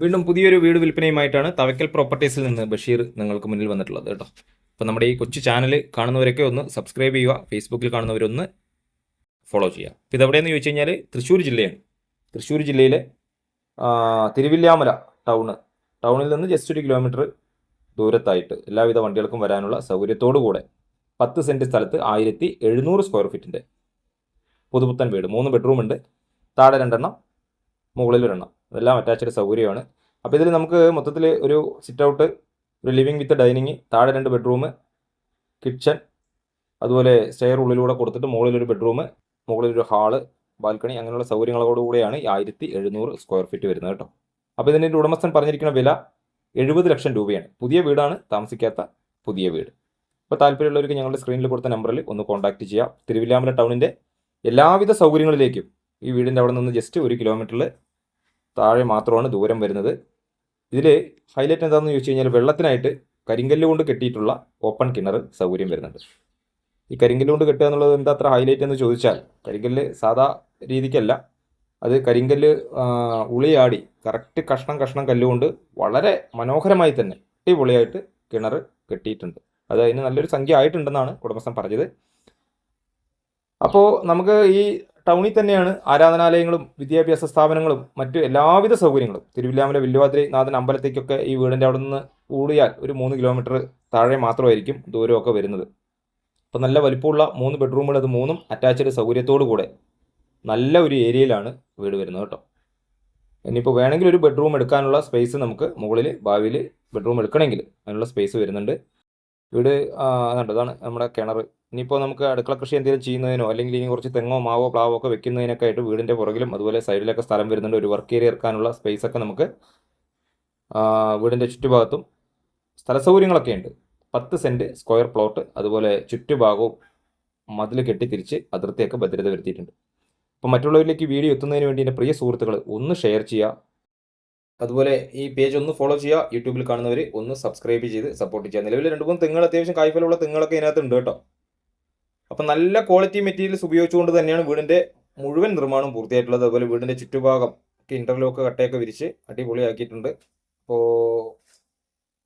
വീണ്ടും പുതിയൊരു വീട് വിൽപ്പനയുമായിട്ടാണ് തവക്കൽ പ്രോപ്പർട്ടീസിൽ നിന്ന് ബഷീർ നിങ്ങൾക്ക് മുന്നിൽ വന്നിട്ടുള്ളത് കേട്ടോ. അപ്പോൾ നമ്മുടെ ഈ കൊച്ചു ചാനൽ കാണുന്നവരൊക്കെ ഒന്ന് സബ്സ്ക്രൈബ് ചെയ്യുക, ഫേസ്ബുക്കിൽ കാണുന്നവരൊന്ന് ഫോളോ ചെയ്യുക. അപ്പോൾ ഇതെവിടെയെന്ന് ചോദിച്ചു കഴിഞ്ഞാൽ തൃശ്ശൂർ ജില്ലയാണ്. തൃശ്ശൂർ ജില്ലയിലെ തിരുവില്ലാമല ടൗണിൽ നിന്ന് ജസ്റ്റ് 1 കിലോമീറ്റർ ദൂരത്തായിട്ട് എല്ലാവിധ വണ്ടികൾക്കും വരാനുള്ള സൗകര്യത്തോടു കൂടെ 10 സെൻറ്റ് സ്ഥലത്ത് 1700 സ്ക്വയർ ഫീറ്റിൻ്റെ പുതുപുത്തൻ വീട്. 3 ബെഡ്റൂം ഉണ്ട്, താഴെ 2 എണ്ണം, മുകളിൽ 1 എണ്ണം, ഇതെല്ലാം അറ്റാച്ച്ഡ് സൗകര്യമാണ്. അപ്പോൾ ഇതിൽ നമുക്ക് മൊത്തത്തിൽ ഒരു സിറ്റ് ഔട്ട്, ഒരു ലിവിങ് വിത്ത് ഡൈനിങ്, താഴെ 2 ബെഡ്റൂം, കിച്ചൺ, അതുപോലെ സ്റ്റെയർ ഉള്ളിലൂടെ കൊടുത്തിട്ട് മുകളിലൊരു ബെഡ്റൂം, മുകളിലൊരു ഹാള്, ബാൽക്കണി, അങ്ങനെയുള്ള സൗകര്യങ്ങളോടുകൂടിയാണ് ഈ 1700 സ്ക്വയർ ഫീറ്റ് വരുന്നത് കേട്ടോ. അപ്പോൾ ഇതിൻ്റെ ഉടമസ്ഥൻ പറഞ്ഞിരിക്കുന്ന വില 70 ലക്ഷം രൂപയാണ്. പുതിയ വീടാണ്, താമസിക്കാത്ത പുതിയ വീട്. അപ്പോൾ താല്പര്യമുള്ളവർക്ക് ഞങ്ങളുടെ സ്ക്രീനിൽ കൊടുത്ത നമ്പറിൽ ഒന്ന് കോൺടാക്റ്റ് ചെയ്യാം. തിരുവില്ലാമല ടൗണിൻ്റെ എല്ലാവിധ സൗകര്യങ്ങളിലേക്കും ഈ വീടിൻ്റെ അവിടെ നിന്ന് ജസ്റ്റ് 1 കിലോമീറ്ററിൽ താഴെ മാത്രമാണ് ദൂരം വരുന്നത്. ഇതിൽ ഹൈലൈറ്റ് എന്താണെന്ന് ചോദിച്ചു കഴിഞ്ഞാൽ വെള്ളത്തിനായിട്ട് കരിങ്കല്ല് കൊണ്ട് കെട്ടിയിട്ടുള്ള ഓപ്പൺ കിണർ സൗകര്യം വരുന്നുണ്ട്. ഈ കരിങ്കല്ല് കൊണ്ട് കെട്ടുക എന്നുള്ളത് എന്താ അത്ര ഹൈലൈറ്റ് എന്ന് ചോദിച്ചാൽ, കരിങ്കല്ല് സാധാ രീതിക്കല്ല, അത് കരിങ്കല്ല് ഉളിയാടി കറക്റ്റ് കഷ്ണം കല്ലുകൊണ്ട് വളരെ മനോഹരമായി തന്നെ അടിപൊളിയായിട്ട് കിണർ കെട്ടിയിട്ടുണ്ട്. അത് അതിന് നല്ലൊരു സംഖ്യ ആയിട്ടുണ്ടെന്നാണ് ഉടമസ്ഥൻ പറഞ്ഞത്. അപ്പോൾ നമുക്ക് ഈ ടൗണിൽ തന്നെയാണ് ആരാധനാലയങ്ങളും വിദ്യാഭ്യാസ സ്ഥാപനങ്ങളും മറ്റ് എല്ലാവിധ സൗകര്യങ്ങളും. തിരുവില്ലാമല വില്ലുവാതിരി നാഥൻ അമ്പലത്തേക്കൊക്കെ ഈ വീടിൻ്റെ അവിടെ നിന്ന് കൂടിയാൽ ഒരു 3 കിലോമീറ്റർ താഴെ മാത്രമായിരിക്കും ദൂരമൊക്കെ വരുന്നത്. അപ്പോൾ നല്ല വലിപ്പമുള്ള 3 ബെഡ്റൂമുകൾ, അത് 3ഉം അറ്റാച്ച്ഡ് സൗകര്യത്തോടു കൂടെ നല്ല ഒരു ഏരിയയിലാണ് വീട് വരുന്നത് കേട്ടോ. ഇനിയിപ്പോൾ വേണമെങ്കിൽ ഒരു ബെഡ്റൂം എടുക്കാനുള്ള സ്പേസ് നമുക്ക് മുകളിൽ ഭാവിയിൽ ബെഡ്റൂം എടുക്കണമെങ്കിൽ അതിനുള്ള സ്പേസ് വരുന്നുണ്ട്. വീട് അതാണ് നമ്മുടെ കിണർ. ഇനിയിപ്പോൾ നമുക്ക് അടുക്കള കൃഷി എന്തെങ്കിലും ചെയ്യുന്നതിനോ അല്ലെങ്കിൽ ഇനി കുറച്ച് തെങ്ങോ മാവോ പ്ലാവോ ഒക്കെ വെക്കുന്നതിനൊക്കെ ആയിട്ട് വീടിൻ്റെ പുറകിലും അതുപോലെ സൈഡിലൊക്കെ സ്ഥലം വരുന്നുണ്ട്. ഒരു വർക്ക് ഏരിയ ഇറക്കാനുള്ള സ്പേസ് ഒക്കെ നമുക്ക് വീടിൻ്റെ ചുറ്റുഭാഗത്തും സ്ഥല സൗകര്യങ്ങളൊക്കെ ഉണ്ട്. 10 സെൻറ്റ് സ്ക്വയർ പ്ലോട്ട്, അതുപോലെ ചുറ്റുഭാഗവും മതിൽ കെട്ടിത്തിരിച്ച് അതിർത്തിയൊക്കെ ഭദ്രത വരുത്തിയിട്ടുണ്ട്. അപ്പോൾ മറ്റുള്ളവരിലേക്ക് വീഡിയോ എത്തുന്നതിന് വേണ്ടി എൻ്റെ പ്രിയ സുഹൃത്തുക്കൾ ഒന്ന് ഷെയർ ചെയ്യുക, അതുപോലെ ഈ പേജ് ഒന്ന് ഫോളോ ചെയ്യുക. യൂട്യൂബിൽ കാണുന്നവർ ഒന്ന് സബ്സ്ക്രൈബ് ചെയ്ത് സപ്പോർട്ട് ചെയ്യുക. നിലവിൽ 2-3 തെങ്ങുകൾ, അത്യാവശ്യം കായ്ഫലമുള്ള തെങ്ങുകളൊക്കെ ഇതിനകത്ത് ഉണ്ട് കേട്ടോ. അപ്പം നല്ല ക്വാളിറ്റി മെറ്റീരിയൽസ് ഉപയോഗിച്ചുകൊണ്ട് തന്നെയാണ് വീടിൻ്റെ മുഴുവൻ നിർമ്മാണം പൂർത്തിയായിട്ടുള്ളത്. അതുപോലെ വീടിൻ്റെ ചുറ്റുഭാഗം ഇൻ്റർലോക്ക് കട്ടയൊക്കെ വിരിച്ച് അടിപൊളിയാക്കിയിട്ടുണ്ട്. അപ്പോൾ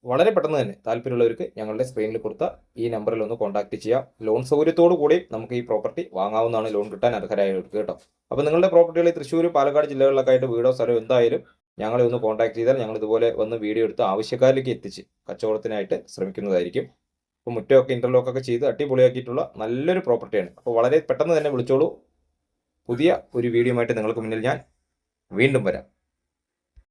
വളരെ പെട്ടെന്ന് തന്നെ താല്പര്യമുള്ളവർക്ക് ഞങ്ങളുടെ സ്ക്രീനിൽ കൊടുത്ത ഈ നമ്പറിൽ ഒന്ന് കോൺടാക്ട് ചെയ്യുക. ലോൺ സൗകര്യത്തോടു കൂടി നമുക്ക് ഈ പ്രോപ്പർട്ടി വാങ്ങാവുന്നതാണ്, ലോൺ കിട്ടാൻ അർഹരായവർക്ക് കേട്ടോ. അപ്പോൾ നിങ്ങളുടെ പ്രോപ്പർട്ടികൾ തൃശ്ശൂർ, പാലക്കാട് ജില്ലകളിലൊക്കെ ആയിട്ട് വീടോ സ്ഥലമോ എന്തായാലും ഞങ്ങളെ ഒന്ന് കോൺടാക്ട് ചെയ്താൽ ഞങ്ങൾ ഇതുപോലെ വന്ന് വീഡിയോ എടുത്ത് ആവശ്യക്കാരിലേക്ക് എത്തിച്ച് കച്ചവടത്തിനായിട്ട് ശ്രമിക്കുന്നതായിരിക്കും. അപ്പോൾ മുറ്റമൊക്കെ ഇൻ്റർലോക്കൊക്കെ ചെയ്ത് അടിപൊളിയാക്കിയിട്ടുള്ള നല്ലൊരു പ്രോപ്പർട്ടിയാണ്. അപ്പോൾ വളരെ പെട്ടെന്ന് തന്നെ വിളിച്ചോളൂ. പുതിയ ഒരു വീഡിയോ ആയിട്ട് നിങ്ങൾക്ക് മുന്നിൽ ഞാൻ വീണ്ടും വരാം.